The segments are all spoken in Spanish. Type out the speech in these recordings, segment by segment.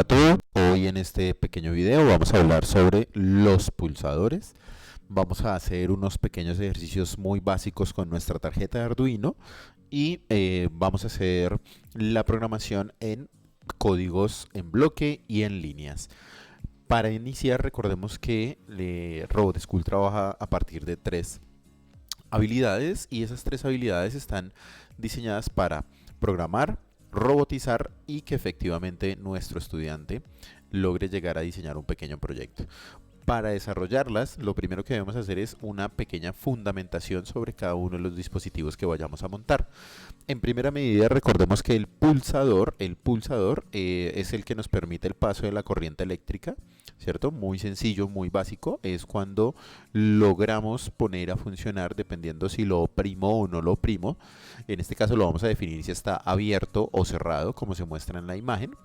para todos. Hoy en este pequeño video vamos a hablar sobre los pulsadores. Vamos a hacer unos pequeños ejercicios muy básicos con nuestra tarjeta de Arduino y vamos a hacer la programación en códigos en bloque y en líneas. Para iniciar, recordemos que Robot School trabaja a partir de tres habilidades y esas tres habilidades están diseñadas para programar, robotizar y que efectivamente nuestro estudiante logre llegar a diseñar un pequeño proyecto. Para desarrollarlas, lo primero que debemos hacer es una pequeña fundamentación sobre cada uno de los dispositivos que vayamos a montar. En primera medida, recordemos que el pulsador es el que nos permite el paso de la corriente eléctrica, ¿cierto? Muy sencillo, muy básico. Es cuando logramos poner a funcionar, dependiendo si lo oprimo o no lo oprimo. En este caso lo vamos a definir si está abierto o cerrado, como se muestra en la imagen.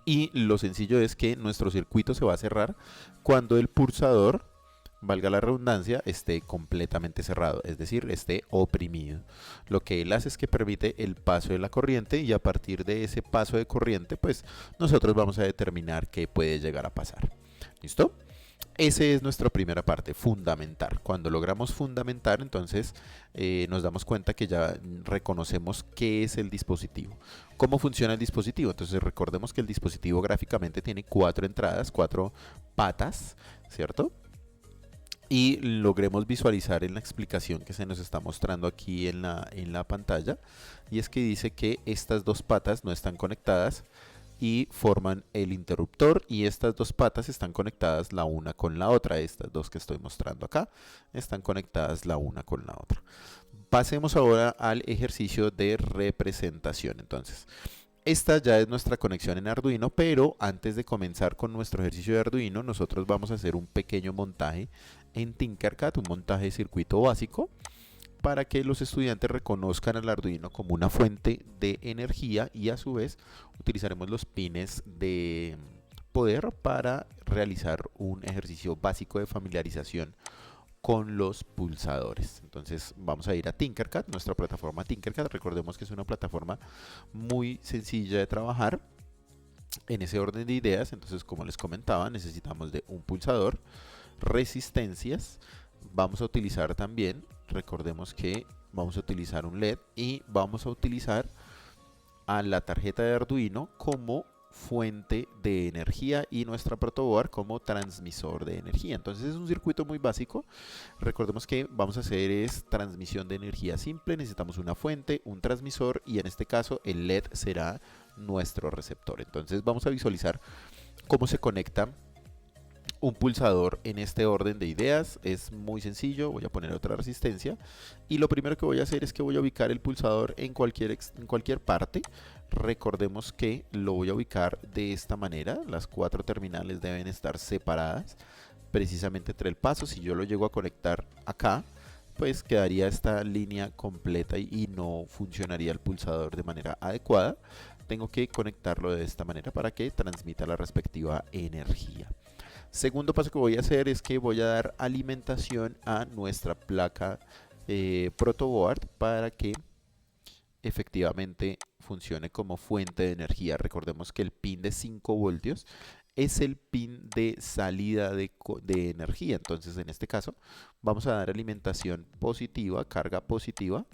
Y lo sencillo es que nuestro circuito se va a cerrar cuando el pulsador, valga la redundancia, esté completamente cerrado, es decir, esté oprimido. Lo que él hace es que permite el paso de la corriente y a partir de ese paso de corriente, pues nosotros vamos a determinar qué puede llegar a pasar. ¿Listo? Esa es nuestra primera parte, fundamentar. Cuando logramos fundamentar, entonces nos damos cuenta que ya reconocemos qué es el dispositivo. ¿Cómo funciona el dispositivo? Entonces recordemos que el dispositivo gráficamente tiene cuatro entradas, cuatro patas, ¿cierto? Y logremos visualizar en la explicación que se nos está mostrando aquí en la pantalla. Y es que dice que estas dos patas no están conectadas y forman el interruptor, y estas dos patas están conectadas la una con la otra. Estas dos que estoy mostrando acá están conectadas la una con la otra. Pasemos ahora al ejercicio de representación. Entonces, esta ya es nuestra conexión en Arduino, pero antes de comenzar con nuestro ejercicio de Arduino, nosotros vamos a hacer un pequeño montaje en Tinkercad, un montaje de circuito básico, para que los estudiantes reconozcan al Arduino como una fuente de energía y a su vez utilizaremos los pines de poder para realizar un ejercicio básico de familiarización con los pulsadores. Entonces vamos a ir a Tinkercad, nuestra plataforma Tinkercad. Recordemos que es una plataforma muy sencilla de trabajar en ese orden de ideas. Entonces, como les comentaba, necesitamos de un pulsador, resistencias. Vamos a utilizar también, recordemos que vamos a utilizar un LED y vamos a utilizar a la tarjeta de Arduino como fuente de energía y nuestra protoboard como transmisor de energía. Entonces es un circuito muy básico. Recordemos que vamos a hacer es transmisión de energía simple. Necesitamos una fuente, un transmisor y en este caso el LED será nuestro receptor. Entonces vamos a visualizar cómo se conecta un pulsador en este orden de ideas. Es muy sencillo. Voy a poner otra resistencia y lo primero que voy a hacer es que voy a ubicar el pulsador en cualquier parte. Recordemos que lo voy a ubicar de esta manera. Las cuatro terminales deben estar separadas precisamente entre el paso. Si yo lo llego a conectar acá, pues quedaría esta línea completa y no funcionaría el pulsador de manera adecuada. Tengo que conectarlo de esta manera para que transmita la respectiva energía. Segundo paso que voy a hacer es que voy a dar alimentación a nuestra placa protoboard para que efectivamente funcione como fuente de energía. Recordemos que el pin de 5 voltios es el pin de salida de energía. Entonces en este caso vamos a dar alimentación positiva, carga positiva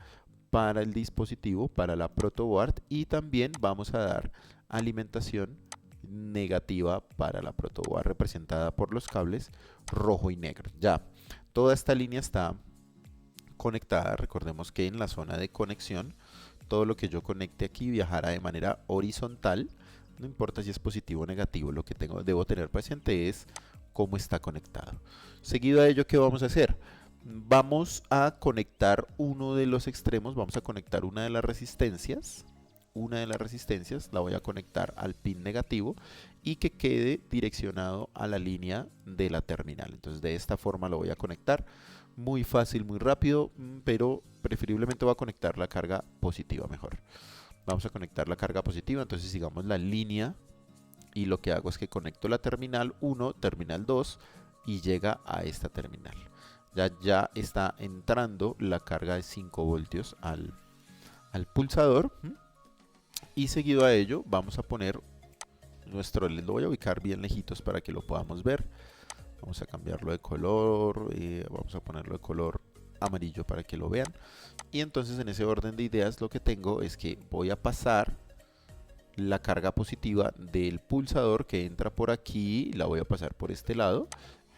para el dispositivo, para la protoboard, y también vamos a dar alimentación negativa para la protoboard representada por los cables rojo y negro. Ya, toda esta línea está conectada. Recordemos que en la zona de conexión todo lo que yo conecte aquí viajará de manera horizontal. No importa si es positivo o negativo, lo que debo tener presente es cómo está conectado. Seguido a ello, ¿qué vamos a hacer? Vamos a conectar uno de los extremos, vamos a conectar una de las resistencias. Una de las resistencias la voy a conectar al pin negativo y que quede direccionado a la línea de la terminal. Entonces de esta forma lo voy a conectar. Muy fácil, muy rápido, pero preferiblemente voy a conectar la carga positiva mejor. Vamos a conectar la carga positiva, entonces sigamos la línea y lo que hago es que conecto la terminal 1, terminal 2 y llega a esta terminal. Ya está entrando la carga de 5 voltios al pulsador. Y seguido a ello vamos a poner nuestro LED lo voy a ubicar bien lejitos para que lo podamos ver. Vamos a cambiarlo de color, vamos a ponerlo de color amarillo para que lo vean. Y entonces en ese orden de ideas lo que tengo es que voy a pasar la carga positiva del pulsador que entra por aquí, la voy a pasar por este lado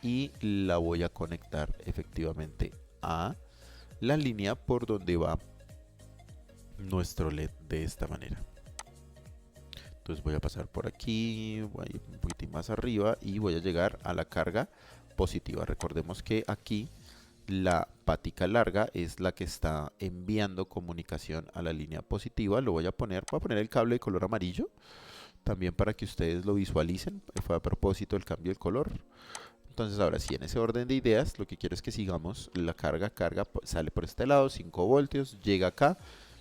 y la voy a conectar efectivamente a la línea por donde va nuestro LED de esta manera. Entonces voy a pasar por aquí, voy a ir un poquitín más arriba y voy a llegar a la carga positiva. Recordemos que aquí la patica larga es la que está enviando comunicación a la línea positiva. Voy a poner el cable de color amarillo, también para que ustedes lo visualicen. Fue a propósito el cambio de color. Entonces ahora sí, en ese orden de ideas, lo que quiero es que sigamos la carga, sale por este lado, 5 voltios, llega acá,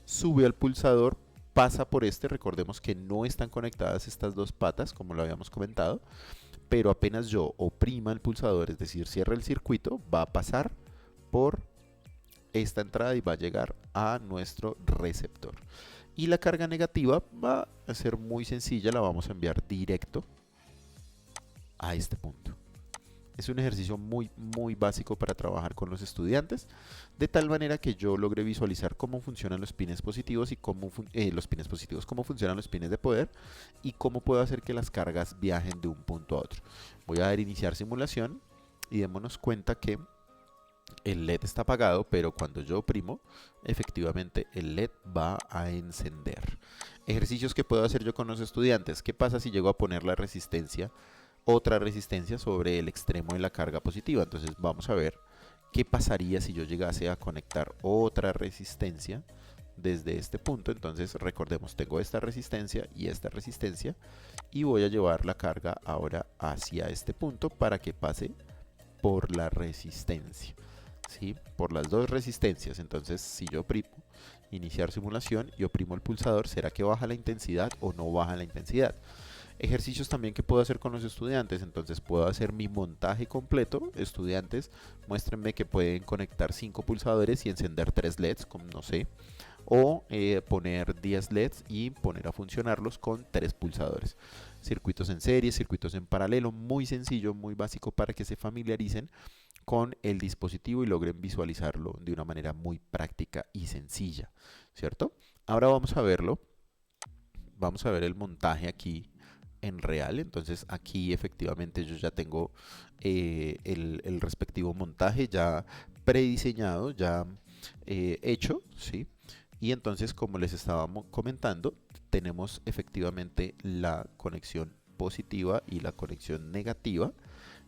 sube al pulsador, pasa por este. Recordemos que no están conectadas estas dos patas, como lo habíamos comentado, pero apenas yo oprima el pulsador, es decir, cierre el circuito, va a pasar por esta entrada y va a llegar a nuestro receptor. Y la carga negativa va a ser muy sencilla, la vamos a enviar directo a este punto. Es un ejercicio muy básico para trabajar con los estudiantes, de tal manera que yo logré visualizar cómo funcionan los pines positivos y cómo funcionan los pines de poder y cómo puedo hacer que las cargas viajen de un punto a otro. Voy a dar iniciar simulación y démonos cuenta que el LED está apagado, pero cuando yo oprimo, efectivamente el LED va a encender. Ejercicios que puedo hacer yo con los estudiantes. ¿Qué pasa si llego a poner la resistencia, otra resistencia sobre el extremo de la carga positiva? Entonces vamos a ver qué pasaría si yo llegase a conectar otra resistencia desde este punto. Entonces recordemos, tengo esta resistencia y voy a llevar la carga ahora hacia este punto para que pase por la resistencia, ¿sí? Por las dos resistencias. Entonces si yo oprimo iniciar simulación y oprimo el pulsador, ¿será que baja la intensidad o no baja la intensidad? Ejercicios también que puedo hacer con los estudiantes. Entonces puedo hacer mi montaje completo. Estudiantes, muéstrenme que pueden conectar 5 pulsadores y encender 3 LEDs, como no sé, o poner 10 LEDs y poner a funcionarlos con 3 pulsadores. Circuitos en serie, circuitos en paralelo, muy sencillo, muy básico para que se familiaricen con el dispositivo y logren visualizarlo de una manera muy práctica y sencilla, ¿cierto? Ahora vamos a verlo. Vamos a ver el montaje aquí en real. Entonces aquí efectivamente yo ya tengo el respectivo montaje ya prediseñado, ya hecho, ¿sí? Y entonces, como les estábamos comentando, tenemos efectivamente la conexión positiva y la conexión negativa,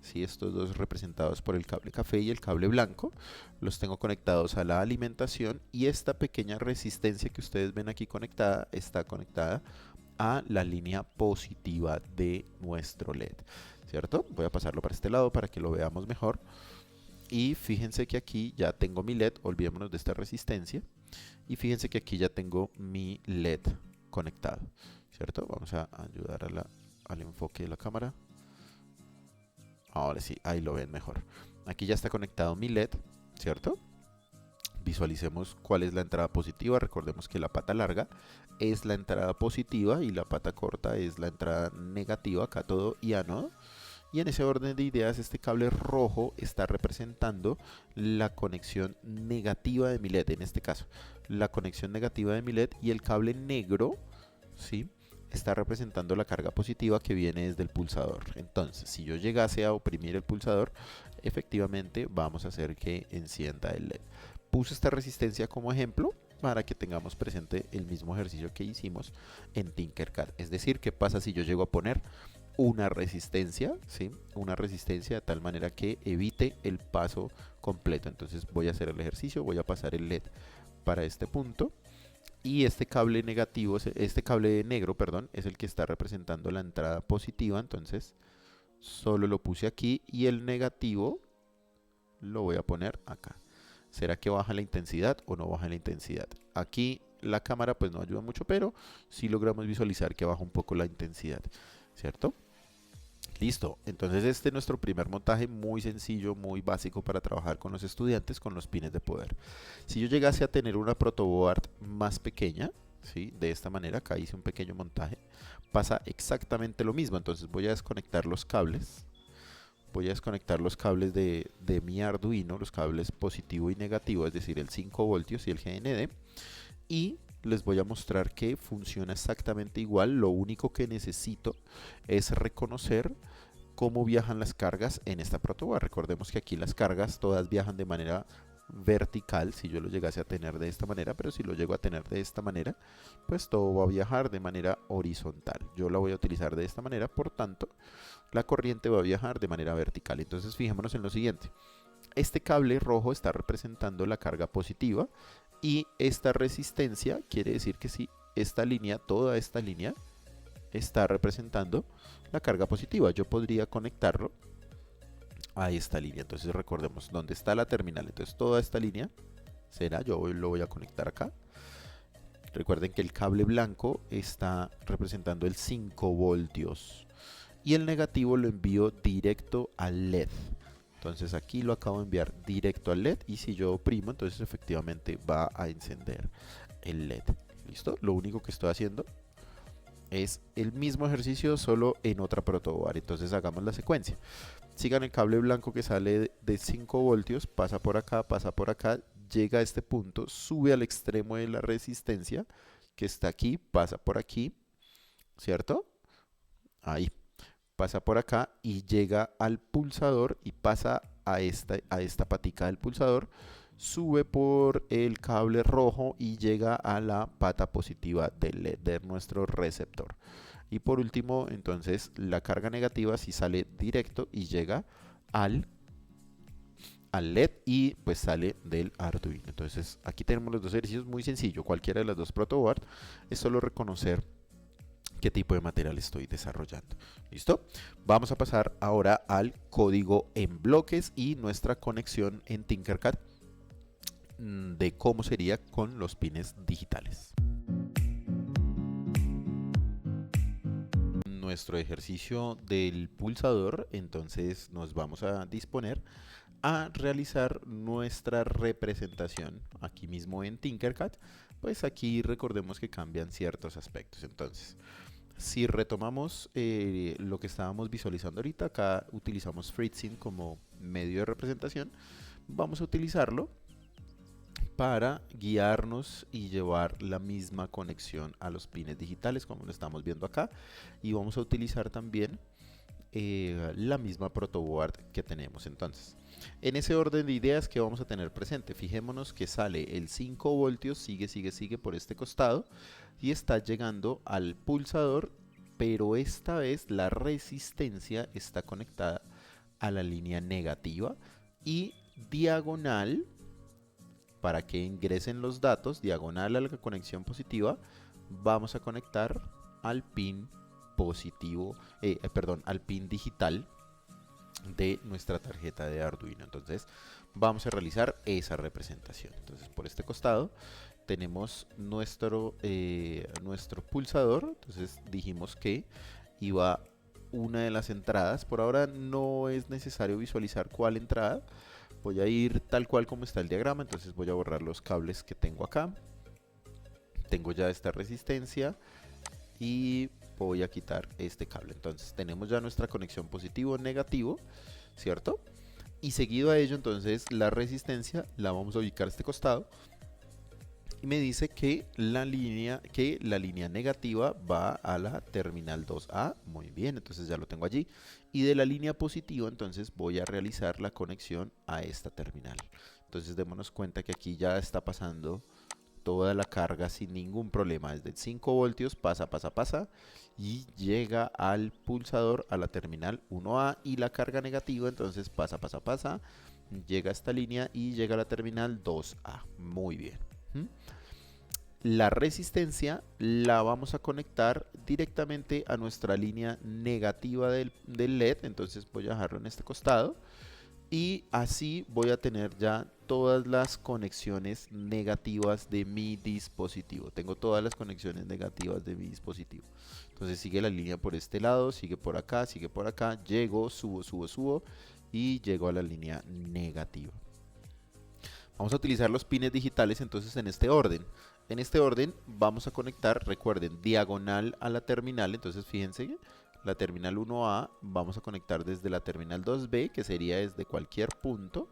¿sí? Estos dos representados por el cable café y el cable blanco, los tengo conectados a la alimentación, y esta pequeña resistencia que ustedes ven aquí conectada está conectada a la línea positiva de nuestro LED, ¿cierto? Voy a pasarlo para este lado para que lo veamos mejor. Y fíjense que aquí ya tengo mi LED, olvidémonos de esta resistencia. Y fíjense que aquí ya tengo mi LED conectado, ¿cierto? Vamos a ayudar al enfoque de la cámara. Ahora sí, ahí lo ven mejor. Aquí ya está conectado mi LED, ¿cierto? Visualicemos cuál es la entrada positiva. Recordemos que la pata larga es la entrada positiva y la pata corta es la entrada negativa, cátodo y ánodo. Y en ese orden de ideas, este cable rojo está representando la conexión negativa de mi LED, en este caso, la conexión negativa de mi LED, y el cable negro, ¿sí?, está representando la carga positiva que viene desde el pulsador. Entonces, si yo llegase a oprimir el pulsador, efectivamente vamos a hacer que encienda el LED. Puse esta resistencia como ejemplo para que tengamos presente el mismo ejercicio que hicimos en Tinkercad. Es decir, ¿qué pasa si yo llego a poner una resistencia, ¿sí? Una resistencia de tal manera que evite el paso completo? Entonces voy a hacer el ejercicio, voy a pasar el LED para este punto, y este cable negativo, este cable negro, perdón, es el que está representando la entrada positiva. Entonces solo lo puse aquí y el negativo lo voy a poner acá. ¿Será que baja la intensidad o no baja la intensidad? Aquí la cámara pues no ayuda mucho, pero sí logramos visualizar que baja un poco la intensidad, ¿cierto? Listo, entonces este es nuestro primer montaje, muy sencillo, muy básico para trabajar con los estudiantes con los pines de poder. Si yo llegase a tener una protoboard más pequeña, ¿sí? De esta manera, acá hice un pequeño montaje. Pasa exactamente lo mismo, entonces voy a desconectar los cables. Voy a desconectar los cables de mi Arduino, los cables positivo y negativo, es decir, el 5 voltios y el GND. Y les voy a mostrar que funciona exactamente igual. Lo único que necesito es reconocer cómo viajan las cargas en esta protoboard. Recordemos que aquí las cargas todas viajan de manera vertical, si yo lo llegase a tener de esta manera, pero si lo llego a tener de esta manera, pues todo va a viajar de manera horizontal. Yo la voy a utilizar de esta manera, por tanto, la corriente va a viajar de manera vertical. Entonces fijémonos en lo siguiente. Este cable rojo está representando la carga positiva y esta resistencia quiere decir que si esta línea, toda esta línea, está representando la carga positiva. Yo podría conectarlo a esta línea. Entonces recordemos dónde está la terminal. Entonces toda esta línea será, yo lo voy a conectar acá. Recuerden que el cable blanco está representando el 5 voltios y el negativo lo envío directo al LED. Entonces aquí lo acabo de enviar directo al LED y si yo oprimo, entonces efectivamente va a encender el LED. ¿Listo? Lo único que estoy haciendo es el mismo ejercicio, solo en otra protoboard. Entonces hagamos la secuencia. Sigan el cable blanco que sale de 5 voltios, pasa por acá, llega a este punto, sube al extremo de la resistencia que está aquí, pasa por aquí, ¿cierto? Ahí, pasa por acá y llega al pulsador y pasa a esta patica del pulsador, sube por el cable rojo y llega a la pata positiva del LED, de nuestro receptor. Y por último, entonces, la carga negativa si sale directo y llega al LED y pues sale del Arduino. Entonces, aquí tenemos los dos ejercicios muy sencillos. Cualquiera de las dos protoboard es solo reconocer qué tipo de material estoy desarrollando. ¿Listo? Vamos a pasar ahora al código en bloques y nuestra conexión en Tinkercad de cómo sería con los pines digitales. Nuestro ejercicio del pulsador, entonces nos vamos a disponer a realizar nuestra representación aquí mismo en Tinkercad. Pues aquí recordemos que cambian ciertos aspectos. Entonces, si retomamos lo que estábamos visualizando ahorita, acá utilizamos FreeSync como medio de representación. Vamos a utilizarlo para guiarnos y llevar la misma conexión a los pines digitales como lo estamos viendo acá, y vamos a utilizar también la misma protoboard que tenemos. Entonces, en ese orden de ideas que vamos a tener presente, fijémonos que sale el 5 voltios, sigue por este costado y está llegando al pulsador, pero esta vez la resistencia está conectada a la línea negativa y diagonal, para que ingresen los datos, diagonal a la conexión positiva, vamos a conectar al pin positivo, al pin digital de nuestra tarjeta de Arduino. Entonces vamos a realizar esa representación. Entonces por este costado tenemos nuestro pulsador. Entonces dijimos que iba una de las entradas. Por ahora no es necesario visualizar cuál entrada. Voy a ir tal cual como está el diagrama. Entonces voy a borrar los cables que tengo acá. Tengo ya esta resistencia y voy a quitar este cable. Entonces tenemos ya nuestra conexión positivo-negativo, ¿cierto? Y seguido a ello, entonces la resistencia la vamos a ubicar a este costado. Y me dice que la línea negativa va a la terminal 2A. Muy bien, entonces ya lo tengo allí. Y de la línea positiva, entonces voy a realizar la conexión a esta terminal. Entonces démonos cuenta que aquí ya está pasando toda la carga sin ningún problema. Desde el 5 voltios pasa y llega al pulsador, a la terminal 1A, y la carga negativa entonces pasa, llega a esta línea y llega a la terminal 2A. Muy bien. La resistencia la vamos a conectar directamente a nuestra línea negativa del LED. Entonces voy a dejarlo en este costado. Y así voy a tener ya todas las conexiones negativas de mi dispositivo. Tengo todas las conexiones negativas de mi dispositivo. Entonces sigue la línea por este lado, sigue por acá, llego, subo y llego a la línea negativa. Vamos a utilizar los pines digitales entonces en este orden. En este orden vamos a conectar, recuerden, diagonal a la terminal. Entonces fíjense, la terminal 1A vamos a conectar desde la terminal 2B, que sería desde cualquier punto.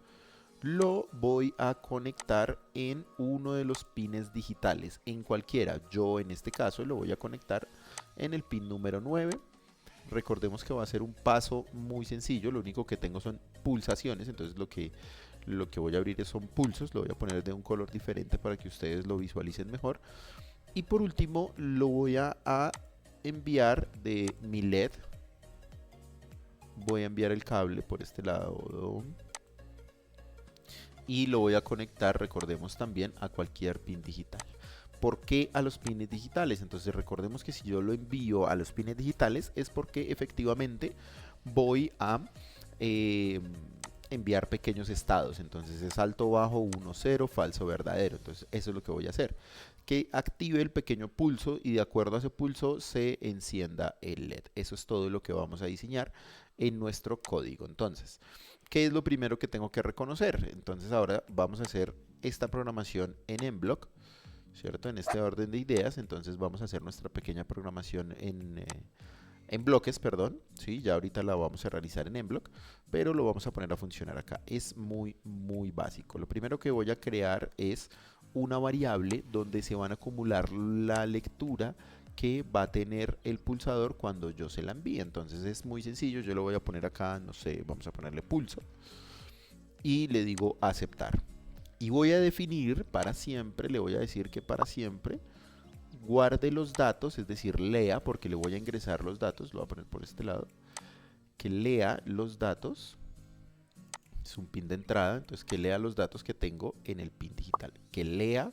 Lo voy a conectar en uno de los pines digitales, en cualquiera. Yo en este caso lo voy a conectar en el pin número 9. Recordemos que va a ser un paso muy sencillo, lo único que tengo son pulsaciones, entonces lo que voy a abrir son pulsos. Lo voy a poner de un color diferente para que ustedes lo visualicen mejor. Y por último lo voy a enviar de mi LED. Voy a enviar el cable por este lado y lo voy a conectar, recordemos, también a cualquier pin digital. ¿Por qué a los pines digitales? Entonces recordemos que si yo lo envío a los pines digitales es porque efectivamente voy a enviar pequeños estados. Entonces es alto, bajo, 1, 0, falso, verdadero. Entonces eso es lo que voy a hacer, que active el pequeño pulso y de acuerdo a ese pulso se encienda el LED. Eso es todo lo que vamos a diseñar en nuestro código. Entonces, ¿qué es lo primero que tengo que reconocer? Entonces ahora vamos a hacer esta programación en MBlock, ¿cierto? En este orden de ideas. Entonces vamos a hacer nuestra pequeña programación en bloques, perdón, ¿sí? Ya ahorita la vamos a realizar en MBlock, pero lo vamos a poner a funcionar acá. Es muy básico. Lo primero que voy a crear es una variable donde se van a acumular la lectura que va a tener el pulsador cuando yo se la envíe. Entonces es muy sencillo, yo lo voy a poner acá, no sé, vamos a ponerle pulso y le digo aceptar. Y voy a definir para siempre, le voy a decir que para siempre guarde los datos, es decir, lea, porque le voy a ingresar los datos, lo voy a poner por este lado, que lea los datos, es un pin de entrada, entonces que lea los datos que tengo en el pin digital, que lea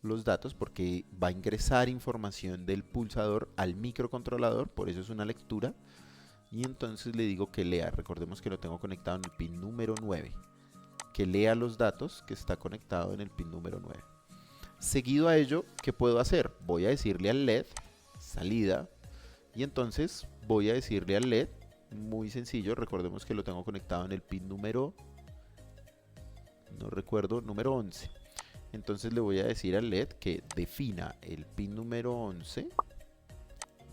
los datos porque va a ingresar información del pulsador al microcontrolador, por eso es una lectura, y entonces le digo que lea, recordemos que lo tengo conectado en el pin número 9, que lea los datos que está conectado en el pin número 9. Seguido a ello, ¿qué puedo hacer? Voy a decirle al LED salida y entonces voy a decirle al LED, muy sencillo, recordemos que lo tengo conectado en el pin número, no recuerdo, número 11. Entonces le voy a decir al LED que defina el pin número 11,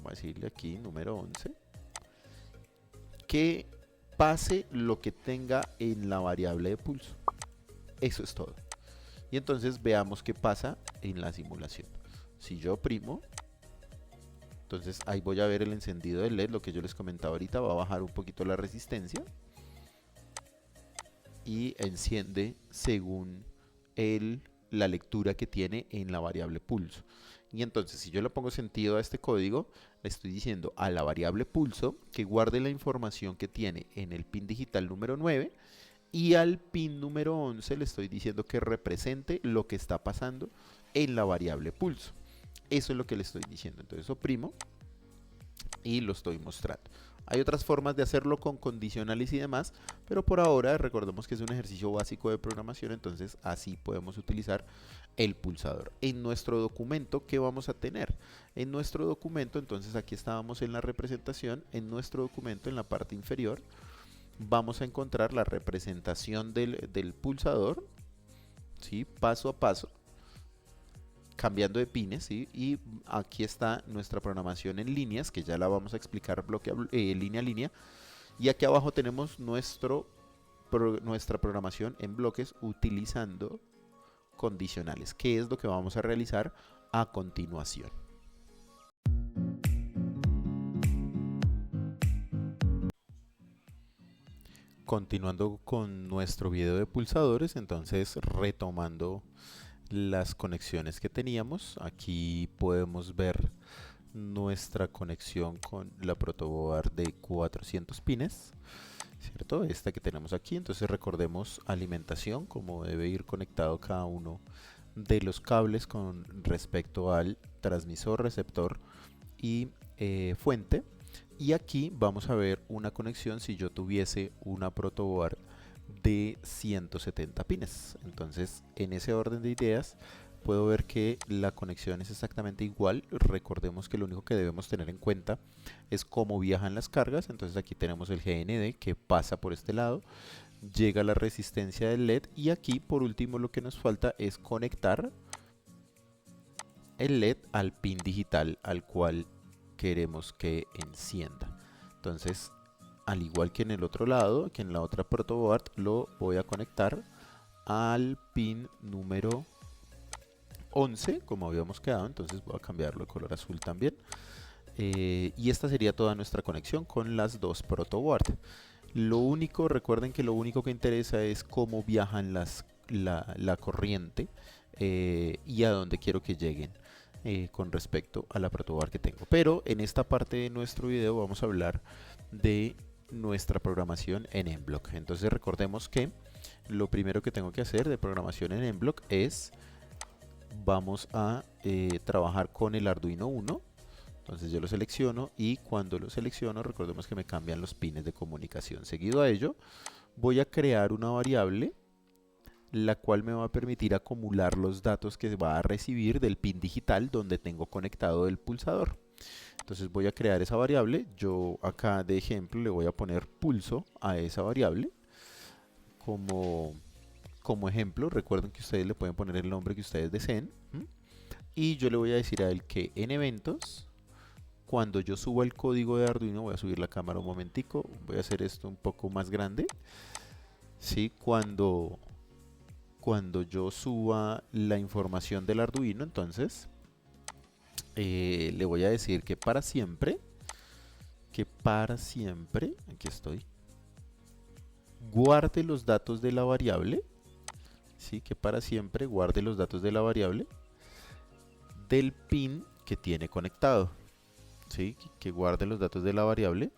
voy a decirle aquí número 11, que pase lo que tenga en la variable de pulso. Eso es todo. Y entonces veamos qué pasa en la simulación. Si yo oprimo, entonces ahí voy a ver el encendido del LED, lo que yo les comentaba ahorita, va a bajar un poquito la resistencia y enciende según la lectura que tiene en la variable pulso. Y entonces si yo le pongo sentido a este código, le estoy diciendo a la variable pulso que guarde la información que tiene en el pin digital número 9 y al pin número 11 le estoy diciendo que represente lo que está pasando en la variable pulso. Eso es lo que le estoy diciendo. Entonces oprimo y lo estoy mostrando. Hay otras formas de hacerlo con condicionales y demás, pero por ahora recordemos que es un ejercicio básico de programación, entonces así podemos utilizar el pulsador. En nuestro documento, ¿qué vamos a tener? En nuestro documento, entonces aquí estábamos en la representación, en nuestro documento en la parte inferior, vamos a encontrar la representación del pulsador, ¿sí? Paso a paso, cambiando de pines, ¿sí? Y aquí está nuestra programación en líneas, que ya la vamos a explicar línea a línea. Y aquí abajo tenemos nuestra programación en bloques utilizando condicionales, que es lo que vamos a realizar a continuación. Continuando con nuestro video de pulsadores, entonces retomando las conexiones que teníamos, aquí podemos ver nuestra conexión con la protoboard de 400 pines, ¿cierto? Esta que tenemos aquí. Entonces recordemos alimentación, como debe ir conectado cada uno de los cables con respecto al transmisor, receptor y fuente. Y aquí vamos a ver una conexión si yo tuviese una protoboard de 170 pines. Entonces en ese orden de ideas puedo ver que la conexión es exactamente igual. Recordemos que lo único que debemos tener en cuenta es cómo viajan las cargas. Entonces aquí tenemos el GND que pasa por este lado, llega la resistencia del LED y aquí por último lo que nos falta es conectar el LED al pin digital al cual queremos que encienda. Entonces, al igual que en el otro lado, que en la otra protoboard, lo voy a conectar al pin número 11, como habíamos quedado. Entonces voy a cambiarlo de color azul también. Y esta sería toda nuestra conexión con las dos protoboard. Lo único, recuerden que lo único que interesa es cómo viajan la corriente y a dónde quiero que lleguen con respecto a la protoboard que tengo. Pero en esta parte de nuestro video vamos a hablar de nuestra programación en Mblox. Entonces recordemos que lo primero que tengo que hacer de programación en Mblox es, vamos a trabajar con el Arduino 1. Entonces yo lo selecciono y cuando lo selecciono, recordemos que me cambian los pines de comunicación. Seguido a ello, voy a crear una variable la cual me va a permitir acumular los datos que va a recibir del pin digital donde tengo conectado el pulsador. Entonces voy a crear esa variable. Yo acá de ejemplo le voy a poner pulso a esa variable como ejemplo. Recuerden que ustedes le pueden poner el nombre que ustedes deseen. Y yo le voy a decir a él que en eventos, cuando yo suba el código de Arduino, voy a subir la cámara un momentico, voy a hacer esto un poco más grande. ¿Sí? Cuando yo suba la información del Arduino, entonces le voy a decir que para siempre, aquí estoy, guarde los datos de la variable, ¿sí? Que para siempre guarde los datos de la variable del pin que tiene conectado. ¿Sí? Que guarde los datos de la variable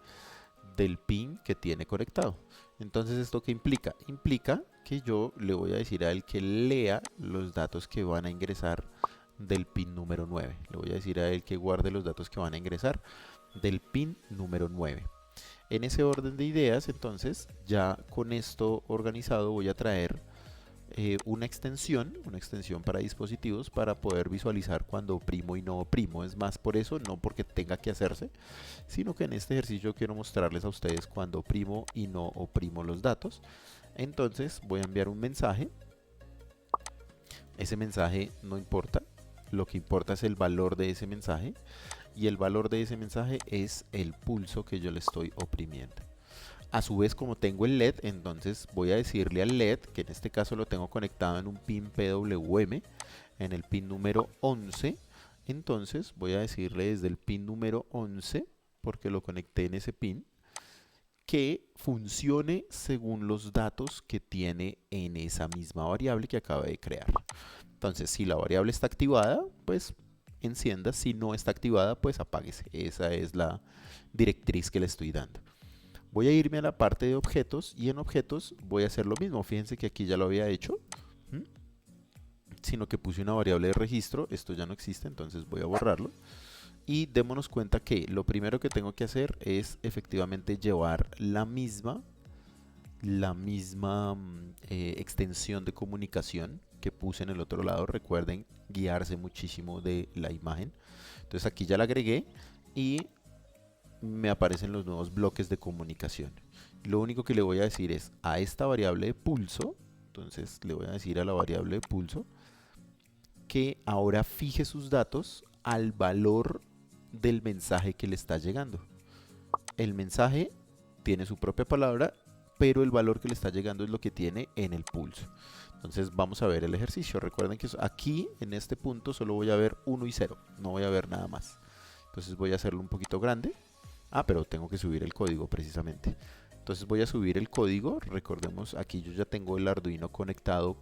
del pin que tiene conectado. Entonces, ¿esto qué implica? Implica que yo le voy a decir a él que lea los datos que van a ingresar del pin número 9. Le voy a decir a él que guarde los datos que van a ingresar del pin número 9. En ese orden de ideas, entonces, ya con esto organizado voy a traer una extensión para dispositivos para poder visualizar cuando oprimo y no oprimo. Es más por eso, no porque tenga que hacerse, sino que en este ejercicio quiero mostrarles a ustedes cuando oprimo y no oprimo los datos. Entonces voy a enviar un mensaje. Ese mensaje no importa, lo que importa es el valor de ese mensaje, y el valor de ese mensaje es el pulso que yo le estoy oprimiendo. A su vez, como tengo el LED, entonces voy a decirle al LED, que en este caso lo tengo conectado en un pin PWM, en el pin número 11. Entonces voy a decirle desde el pin número 11, porque lo conecté en ese pin, que funcione según los datos que tiene en esa misma variable que acaba de crear. Entonces, si la variable está activada, pues encienda. Si no está activada, pues apáguese. Esa es la directriz que le estoy dando. Voy a irme a la parte de objetos y en objetos voy a hacer lo mismo. Fíjense que aquí ya lo había hecho, sino que puse una variable de registro. Esto ya no existe, entonces voy a borrarlo. Y démonos cuenta que lo primero que tengo que hacer es efectivamente llevar la misma extensión de comunicación que puse en el otro lado. Recuerden guiarse muchísimo de la imagen. Entonces aquí ya la agregué y me aparecen los nuevos bloques de comunicación. Lo único que le voy a decir es a esta variable de pulso, entonces le voy a decir a la variable de pulso que ahora fije sus datos al valor del mensaje que le está llegando. El mensaje tiene su propia palabra, pero el valor que le está llegando es lo que tiene en el pulso. Entonces vamos a ver el ejercicio. Recuerden que aquí en este punto solo voy a ver 1 y 0, no voy a ver nada más. Entonces voy a hacerlo un poquito grande. Pero tengo que subir el código precisamente. Entonces voy a subir el código. Recordemos, aquí yo ya tengo el Arduino conectado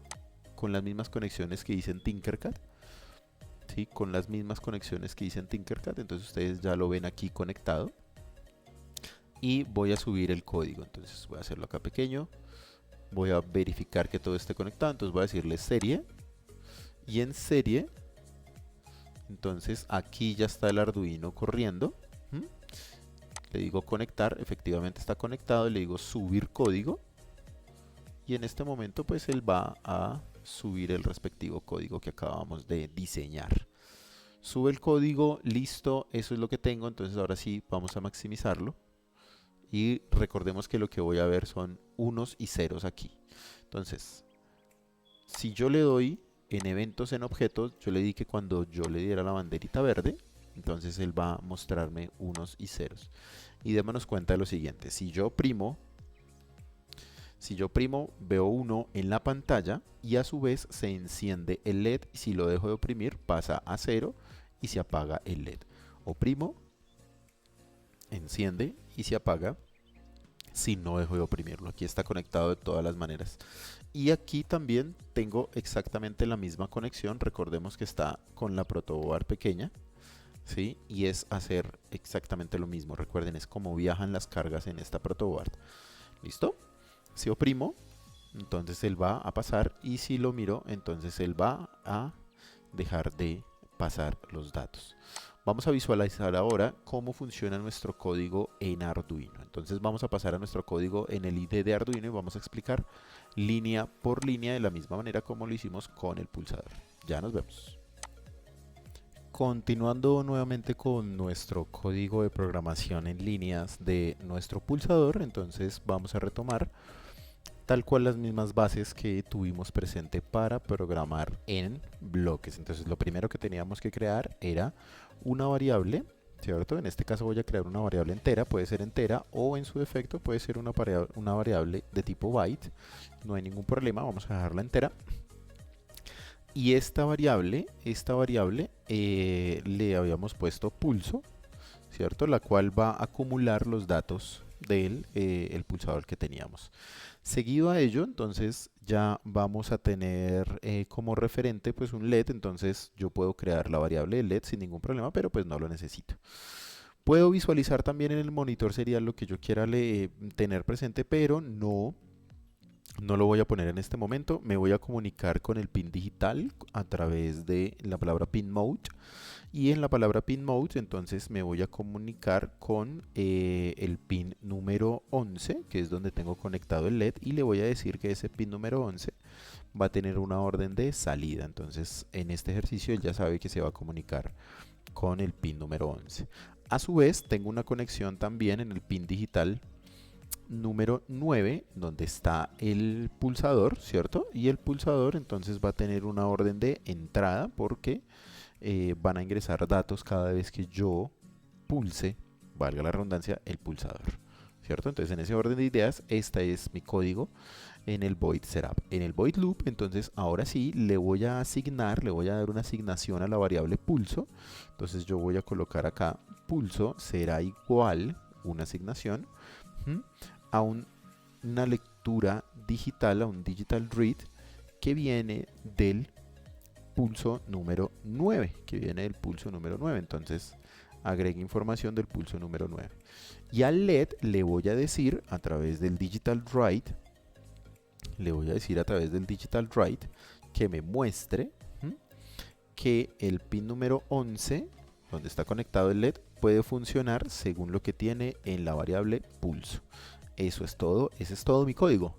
con las mismas conexiones que hice en Tinkercad. ¿Sí? Con las mismas conexiones que hice en Tinkercad. Entonces ustedes ya lo ven aquí conectado. Y voy a subir el código. Entonces voy a hacerlo acá pequeño. Voy a verificar que todo esté conectado. Entonces voy a decirle serie. Y en serie, entonces aquí ya está el Arduino corriendo. Le digo conectar, efectivamente está conectado, le digo subir código y en este momento pues él va a subir el respectivo código que acabamos de diseñar. Sube el código, listo, eso es lo que tengo. Entonces ahora sí vamos a maximizarlo y recordemos que lo que voy a ver son unos y ceros aquí. Entonces, si yo le doy en eventos en objetos yo le di que cuando yo le diera la banderita verde, entonces él va a mostrarme unos y ceros. Y démonos cuenta de lo siguiente, si yo primo, veo 1 en la pantalla y a su vez se enciende el LED y si lo dejo de oprimir pasa a 0 y se apaga el LED. Oprimo, enciende y se apaga si no dejo de oprimirlo. Aquí está conectado de todas las maneras. Y aquí también tengo exactamente la misma conexión. Recordemos que está con la protoboard pequeña, ¿sí? Y es hacer exactamente lo mismo. Recuerden, es como viajan las cargas en esta protoboard. ¿Listo? Si oprimo, entonces él va a pasar, y si lo miro, entonces él va a dejar de pasar los datos. Vamos a visualizar ahora cómo funciona nuestro código en Arduino. Entonces vamos a pasar a nuestro código en el IDE de Arduino y vamos a explicar línea por línea de la misma manera como lo hicimos con el pulsador. Ya nos vemos. Continuando nuevamente con nuestro código de programación en líneas de nuestro pulsador, entonces vamos a retomar tal cual las mismas bases que tuvimos presente para programar en bloques. Entonces lo primero que teníamos que crear era una variable, ¿cierto? En este caso voy a crear una variable entera, puede ser entera o en su defecto puede ser una variable de tipo byte, no hay ningún problema, vamos a dejarla entera. Y esta variable le habíamos puesto pulso, ¿cierto? La cual va a acumular los datos del el pulsador que teníamos. Seguido a ello, entonces ya vamos a tener como referente pues un LED, entonces yo puedo crear la variable de LED sin ningún problema, pero pues no lo necesito. Puedo visualizar también en el monitor serial lo que yo quiera tener presente, pero no lo voy a poner en este momento. Me voy a comunicar con el pin digital a través de la palabra pin mode. Y en la palabra pin mode, entonces me voy a comunicar con el pin número 11, que es donde tengo conectado el LED, y le voy a decir que ese pin número 11 va a tener una orden de salida. Entonces, en este ejercicio él ya sabe que se va a comunicar con el pin número 11. A su vez, tengo una conexión también en el pin digital número 9, donde está el pulsador, ¿cierto? Y el pulsador entonces va a tener una orden de entrada porque van a ingresar datos cada vez que yo pulse, valga la redundancia, el pulsador, ¿cierto? Entonces en ese orden de ideas, este es mi código en el void setup. En el void loop, entonces ahora sí le voy a dar una asignación a la variable pulso. Entonces yo voy a colocar acá pulso será igual una asignación a una lectura digital, a un digital read que viene del pulso número 9, entonces agregue información del pulso número 9. Y al LED le voy a decir a través del digital write, que me muestre que el pin número 11, donde está conectado el LED, puede funcionar según lo que tiene en la variable pulso. Eso es todo, ese es todo mi código.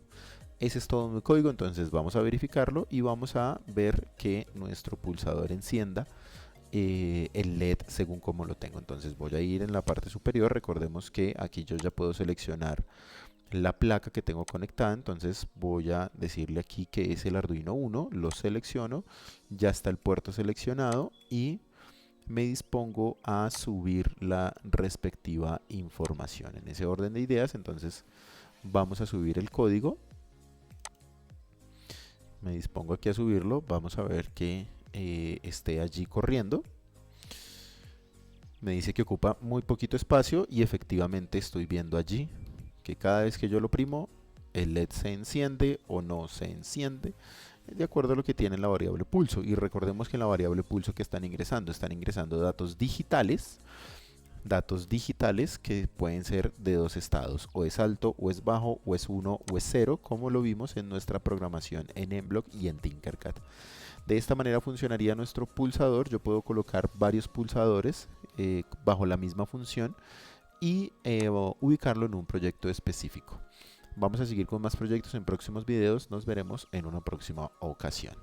Entonces vamos a verificarlo y vamos a ver que nuestro pulsador encienda el LED según como lo tengo. Entonces voy a ir en la parte superior, recordemos que aquí yo ya puedo seleccionar la placa que tengo conectada, entonces voy a decirle aquí que es el Arduino 1, lo selecciono, ya está el puerto seleccionado y me dispongo a subir la respectiva información. En ese orden de ideas, entonces vamos a subir el código. Me dispongo aquí a subirlo, vamos a ver que esté allí corriendo. Me dice que ocupa muy poquito espacio y efectivamente estoy viendo allí que cada vez que yo lo oprimo, el LED se enciende o no se enciende de acuerdo a lo que tiene la variable pulso. Y recordemos que en la variable pulso que están ingresando datos digitales que pueden ser de dos estados, o es alto o es bajo, o es 1 o es 0, como lo vimos en nuestra programación en Mblock y en Tinkercad. De esta manera funcionaría nuestro pulsador. Yo puedo colocar varios pulsadores bajo la misma función y ubicarlo en un proyecto específico. Vamos a seguir con más proyectos en próximos videos. Nos veremos en una próxima ocasión.